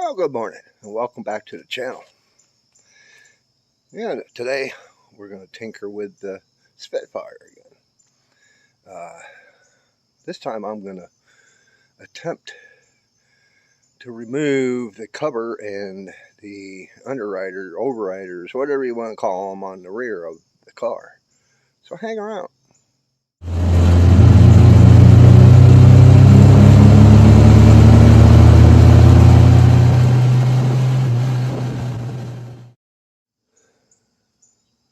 Well, good morning and welcome back to the channel. Yeah, today we're going to tinker with the Spitfire again. This time I'm going to attempt to remove the cover and the overriders, whatever you want to call them, on the rear of the car. So hang around.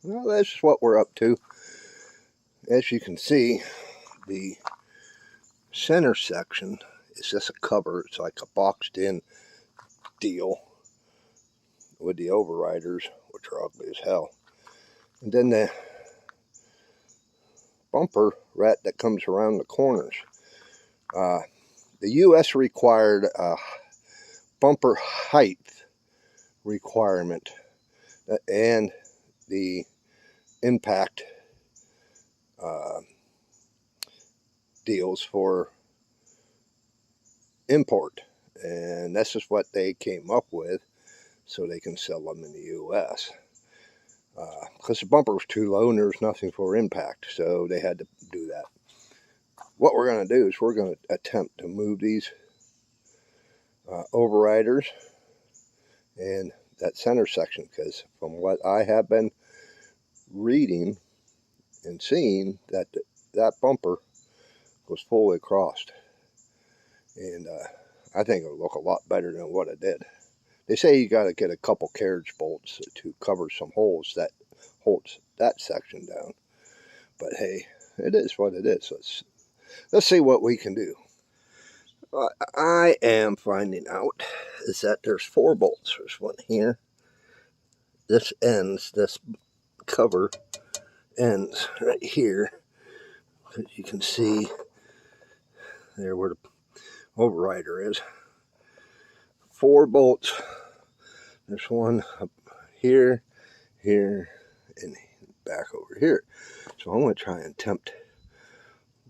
Well, that's what we're up to. As you can see, the center section is just a cover. It's like a boxed in deal with the overriders, which are ugly as hell. And then the bumper rat that comes around the corners. The U.S. required a bumper height requirement and the impact deals for import, and this is what they came up with so they can sell them in the U.S. Because the bumper was too low and there was nothing for impact, so they had to do that. What we're going to do is we're going to attempt to move these overriders and that center section, because from what I have been reading and seeing, that bumper was fully crossed, and I think it would look a lot better than what it did. They say you got to get a couple carriage bolts to cover some holes that holds that section down, but hey, it is what it is. Let's see what we can do. What I am finding out is that there's 4 bolts. There's one here. This cover ends right here. As you can see there where the overrider is. 4 bolts. There's one up here, here, and back over here. So I'm going to try and attempt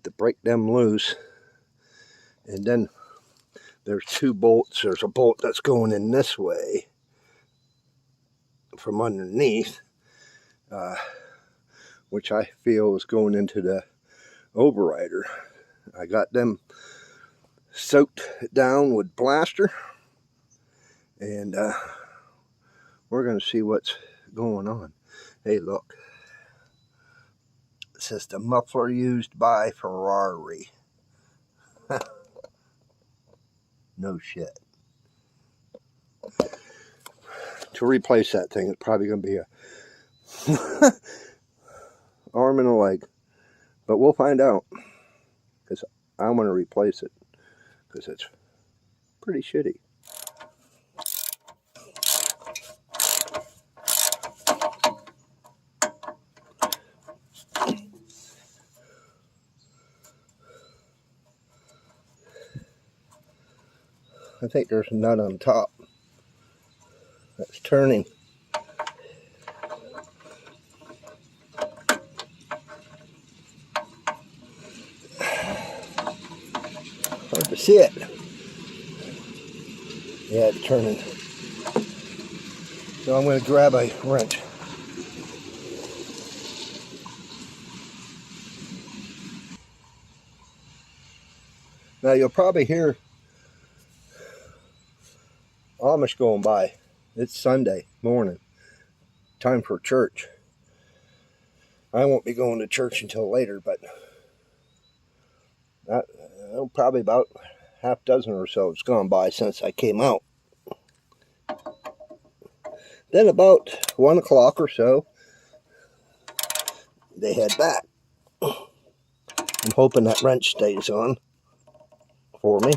to break them loose. And then there's 2 bolts. There's a bolt that's going in this way from underneath, which I feel is going into the overrider. I got them soaked down with plaster, and we're going to see what's going on. Hey, look. It says the muffler used by Ferrari. No shit. To replace that thing, it's probably going to be a arm and a leg. But we'll find out, because I'm going to replace it, because it's pretty shitty. I think there's a nut on top that's turning. Hard to see it. Yeah, it's turning. So I'm going to grab a wrench. Now you'll probably hear Amish going by. It's Sunday morning. Time for church. I won't be going to church until later, but probably about half dozen or so has gone by since I came out. Then about 1 o'clock or so, they head back. I'm hoping that wrench stays on for me.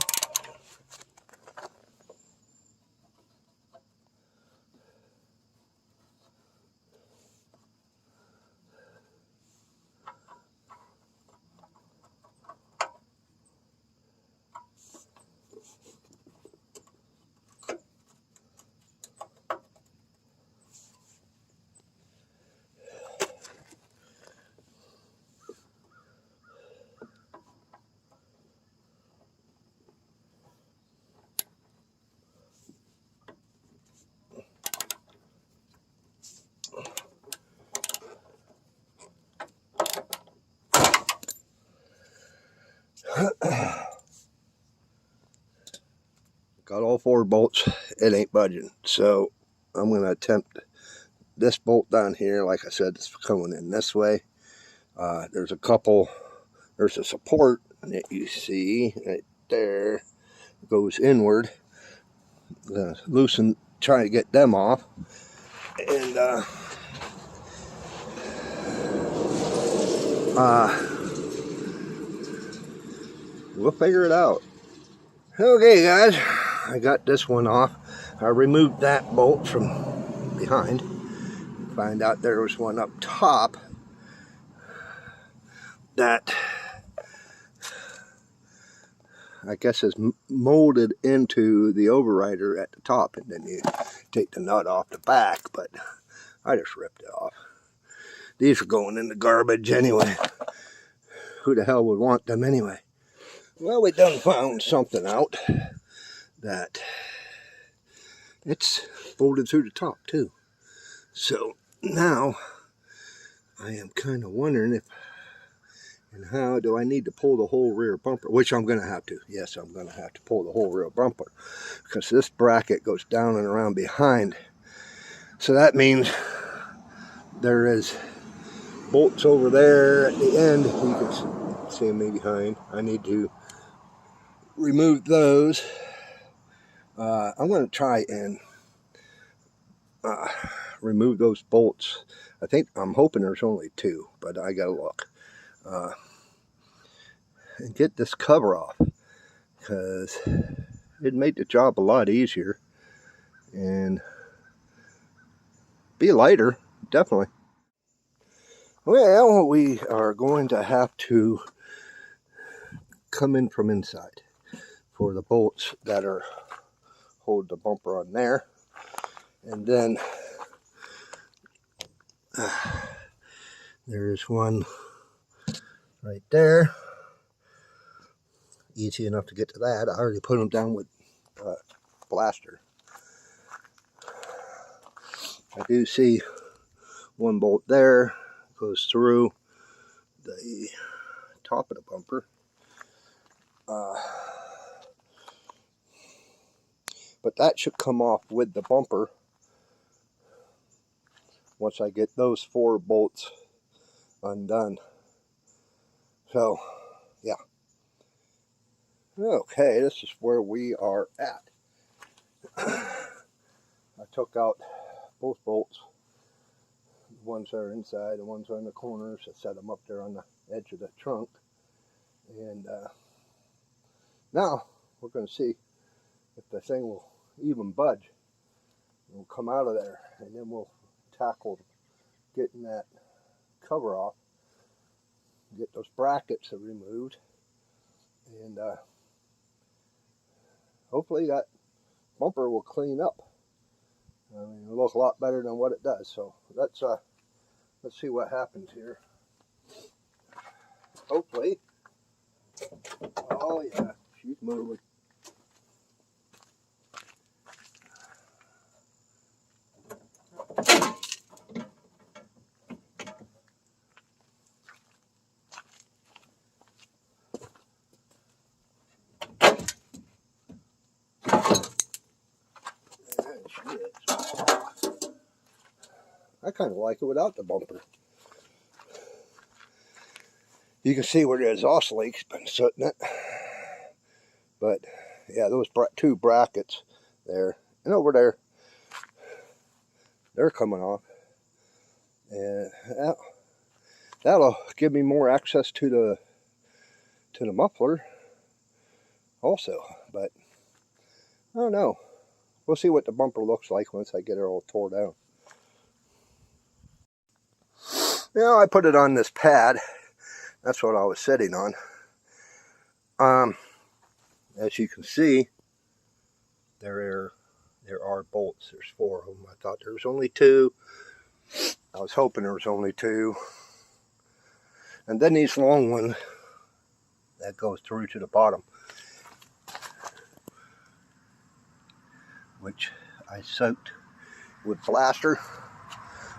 Got all 4 bolts. It ain't budging. So I'm going to attempt this bolt down here. Like I said, it's coming in this way. There's a support that you see right there. It goes inward. Try to get them off. And we'll figure it out. Okay, guys, I got this one off. I removed that bolt from behind. Find out there was one up top that I guess is molded into the overrider at the top, and then you take the nut off the back, but I just ripped it off. These are going in the garbage anyway. Who the hell would want them anyway? Well, we done found something out that it's folded through the top too. So now I am kind of wondering if and how do I need to pull the whole rear bumper, which I'm going to have to. Yes, I'm going to have to pull the whole rear bumper because this bracket goes down and around behind. So that means there is bolts over there at the end. You can see me behind. I need to remove those. I'm going to try and remove those bolts. I'm hoping there's only 2, but I gotta look. And get this cover off, because it made the job a lot easier and be lighter, definitely. Well, we are going to have to come in from inside for the bolts that hold the bumper on there, and then there's one right there. Easy enough to get to that. I already put them down with blaster. I do see one bolt there, goes through the top of the bumper. But that should come off with the bumper once I get those 4 bolts undone. So, yeah. Okay, this is where we are at. I took out both bolts. The ones that are inside, the ones that are in the corners. I set them up there on the edge of the trunk. And now we're going to see if the thing will even budge. We'll come out of there, and then we'll tackle getting that cover off, get those brackets removed, and hopefully that bumper will clean up. I mean, it'll look a lot better than what it does. So let's see what happens here. Hopefully. Oh yeah, she's moving. I kind of like it without the bumper. You can see where the exhaust leak's been sitting it. But yeah, those 2 brackets there and over there, they're coming off. And that'll give me more access to the muffler also. But I don't know. We'll see what the bumper looks like once I get it all tore down. Now I put it on this pad. That's what I was sitting on. As you can see, there are bolts. There's 4 of them. I thought there was only 2. I was hoping there was only 2. And then these long ones that goes through to the bottom, which I soaked with blaster.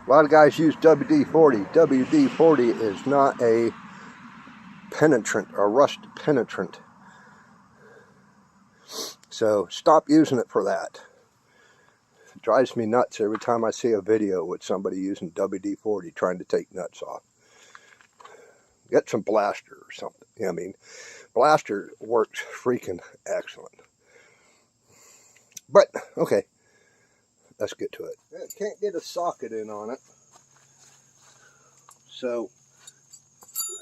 A lot of guys use WD-40. WD-40 is not a penetrant or rust penetrant. So stop using it for that. It drives me nuts every time I see a video with somebody using WD-40 trying to take nuts off. Get some blaster or something. I mean, blaster works freaking excellent. But, okay, let's get to it. I can't get a socket in on it. So,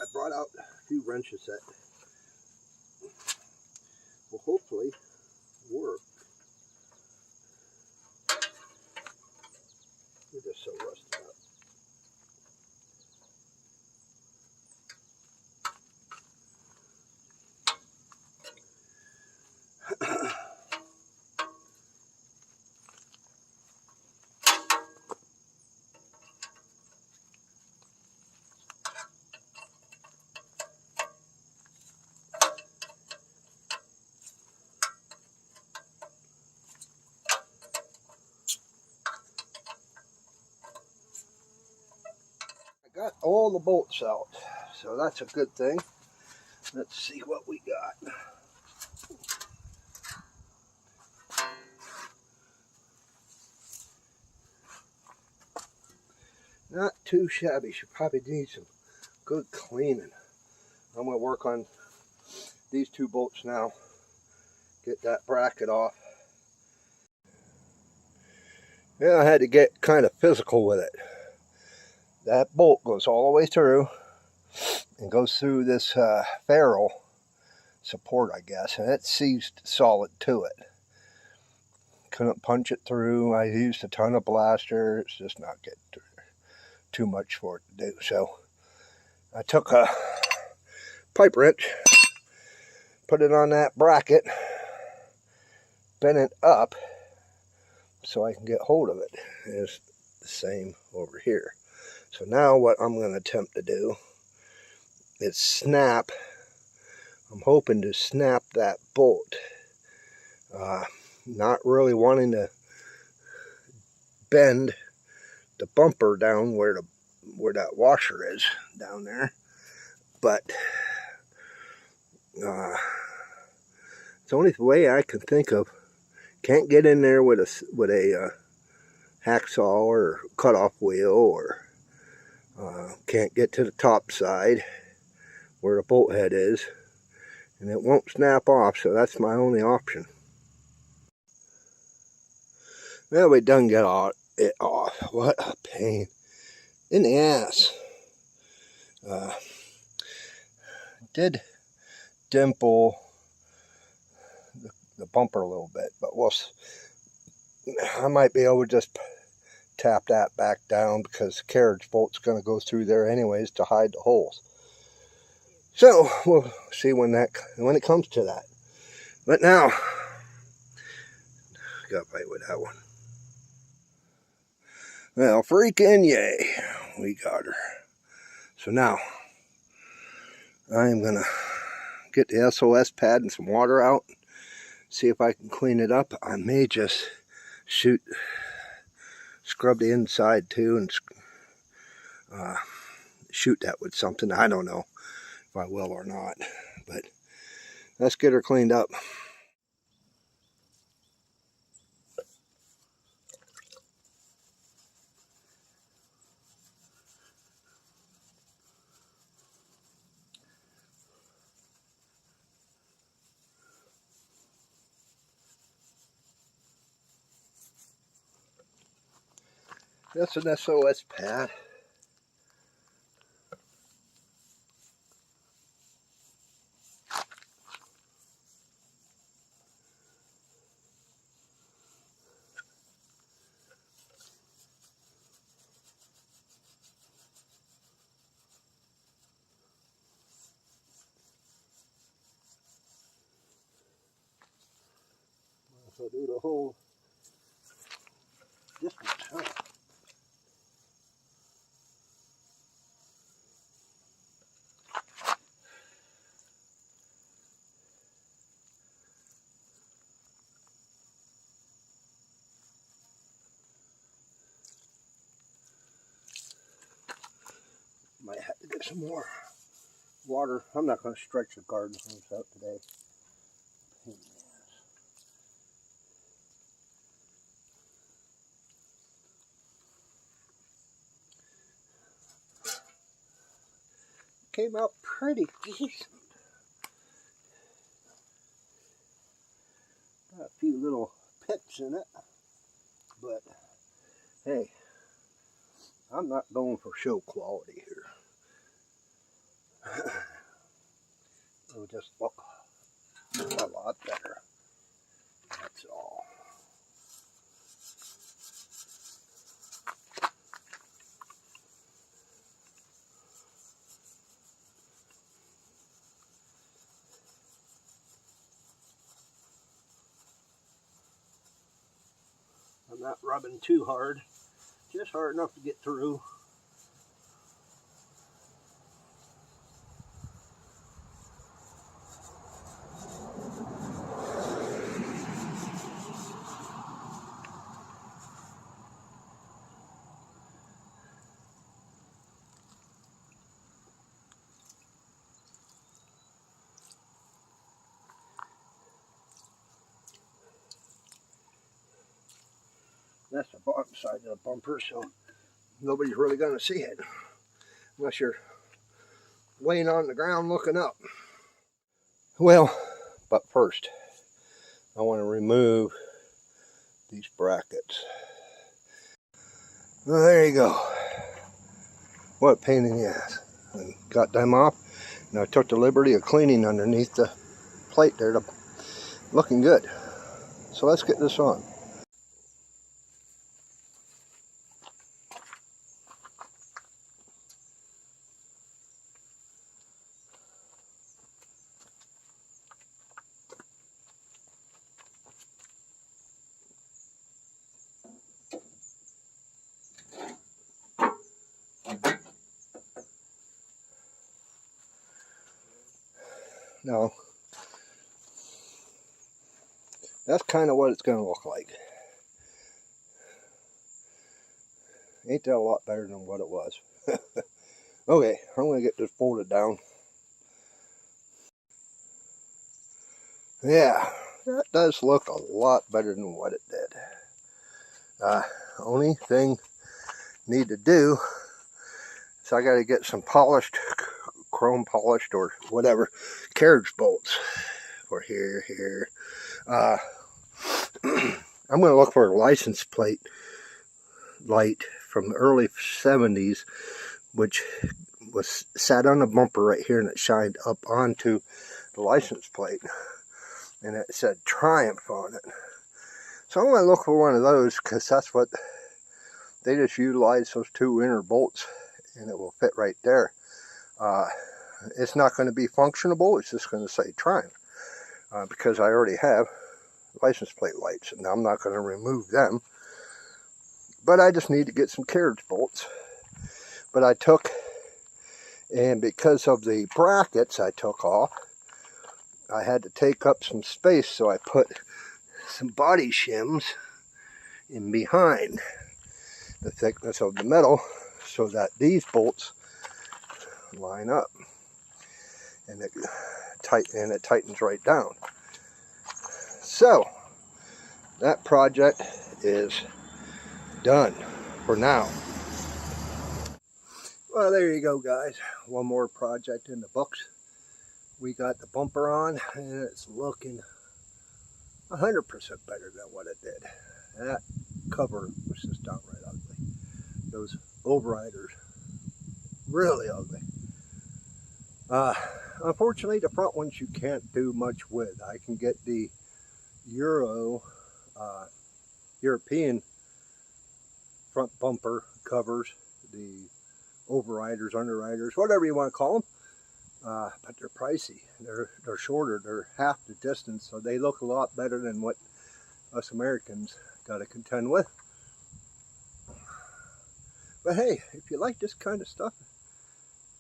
I brought out a few wrenches that will hopefully work. They're just so rusted up. I got all the bolts out, so that's a good thing. Let's see what we got. Not too shabby. Should probably need some good cleaning. I'm going to work on these two bolts now. Get that bracket off. Yeah, I had to get kind of physical with it. That bolt goes all the way through and goes through this ferrule support, I guess, and it's seized solid to it. Couldn't punch it through. I used a ton of blaster. It's just not getting too much for it to do. So I took a pipe wrench, put it on that bracket, bent it up so I can get hold of it. It's the same over here. So now what I'm going to attempt to do is snap. I'm hoping to snap that bolt. Not really wanting to bend the bumper down where that washer is down there, but it's the only way I can think of. Can't get in there with a hacksaw or cutoff wheel, or can't get to the top side where the bolt head is, and it won't snap off, so that's my only option. Well, we done get it off. What a pain in the ass. Did dimple the bumper a little bit, but I might be able to just tap that back down, because the carriage bolt's going to go through there anyways to hide the holes. So we'll see when it comes to that. But now, got right with that one. Well, freaking yay, we got her. So now, I'm gonna get the SOS pad and some water out, see if I can clean it up. I may just scrub the inside too, and shoot that with something. I don't know if I will or not, but let's get her cleaned up. That's an SOS pad. So do the whole distance, huh? Might have to get some more water. I'm not going to stretch the garden hose out today. Came out pretty decent. Got a few little pits in it, but hey, I'm not going for show quality here. It'll just look a lot better. That's all. I'm not rubbing too hard, just hard enough to get through. That's the bottom side of the bumper, so nobody's really going to see it unless you're laying on the ground looking up. Well, but first, I want to remove these brackets. Well, there you go. What a pain in the ass. I got them off, and I took the liberty of cleaning underneath the plate there. Looking good. So let's get this on. Now, that's kind of what it's going to look like. Ain't that a lot better than what it was? Okay, I'm going to get this folded down. Yeah, that does look a lot better than what it did. Only thing need to do is I got to get some polished, chrome polished or whatever, carriage bolts for here. I'm going to look for a license plate light from the early 70s, which was sat on the bumper right here, and it shined up onto the license plate, and it said Triumph on it. So I'm going to look for one of those, because that's what they just utilize, those two inner bolts, and it will fit right there. It's not going to be functionable, it's just going to say Triumph, because I already have license plate lights, and I'm not going to remove them. But I just need to get some carriage bolts. But I took, and because of the brackets I took off, I had to take up some space, so I put some body shims in behind the thickness of the metal so that these bolts line up, and it tightens right down. So that project is done for now. Well, there you go, guys. One more project in the books. We got the bumper on, and it's looking 100% better than what it did. That cover was just downright ugly. Those overriders, really ugly. Unfortunately, the front ones you can't do much with. I can get the European front bumper covers, the overriders, underriders, whatever you want to call them, but they're pricey. They're shorter. They're half the distance, so they look a lot better than what us Americans got to contend with. But hey, if you like this kind of stuff,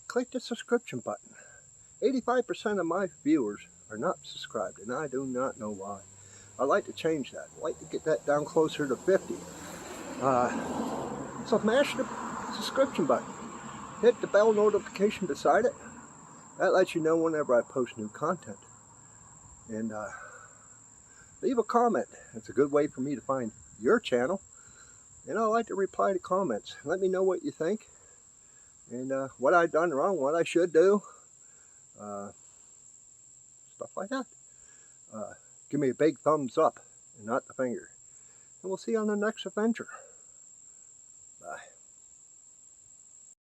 click the subscription button. 85% of my viewers are not subscribed, and I do not know why. I'd like to change that. I'd like to get that down closer to 50. So smash the subscription button. Hit the bell notification beside it. That lets you know whenever I post new content. And leave a comment. It's a good way for me to find your channel. And I like to reply to comments. Let me know what you think. And what I've done wrong, what I should do. Stuff like that. Give me a big thumbs up and not the finger. And we'll see you on the next adventure.